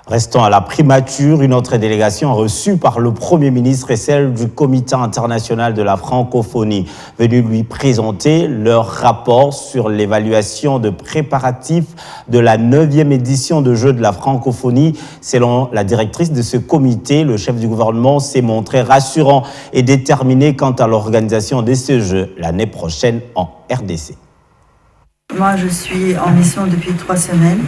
Restant à la primature, une autre délégation reçue par le Premier ministre est celle du Comité international de la francophonie, venu lui présenter leur rapport sur l'évaluation de préparatifs de la 9e édition de Jeux de la francophonie. Selon la directrice de ce comité, le chef du gouvernement s'est montré rassurant et déterminé quant à l'organisation de ces Jeux l'année prochaine en RDC. Moi, je suis en mission depuis 3 semaines.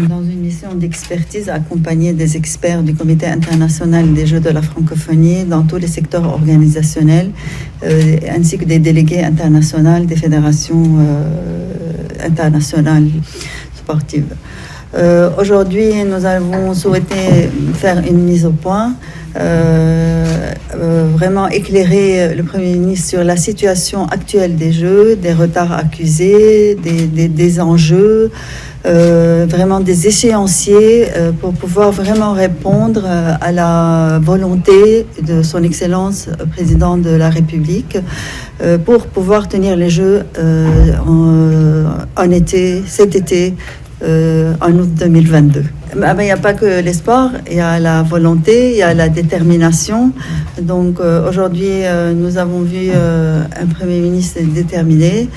Dans une mission d'expertise accompagnée des experts du Comité international des Jeux de la francophonie dans tous les secteurs organisationnels, ainsi que des délégués internationaux des fédérations internationales sportives. Aujourd'hui, nous avons souhaité faire une mise au point, vraiment éclairer le Premier ministre sur la situation actuelle des Jeux, des retards accusés, des enjeux, vraiment des échéanciers pour pouvoir vraiment répondre à la volonté de son Excellence Président de la République pour pouvoir tenir les Jeux cet été, en août 2022. Il n'y a pas que les sports, il y a la volonté, il y a la détermination. Donc aujourd'hui, nous avons vu un Premier ministre déterminé,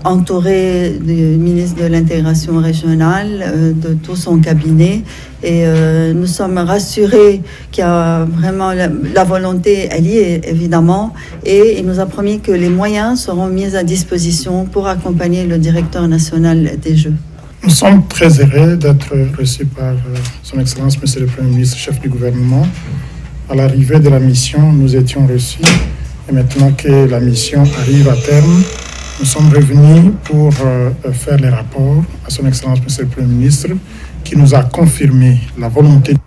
entouré du ministre de l'intégration régionale, de tout son cabinet. Et nous sommes rassurés qu'il y a vraiment la volonté, elle y est évidemment. Et il nous a promis que les moyens seront mis à disposition pour accompagner le directeur national des Jeux. Nous sommes très heureux d'être reçus par son Excellence, Monsieur le Premier ministre, chef du gouvernement. À l'arrivée de la mission, nous étions reçus. Et maintenant que la mission arrive à terme, nous sommes revenus pour faire les rapports à son Excellence, Monsieur le Premier ministre, qui nous a confirmé la volonté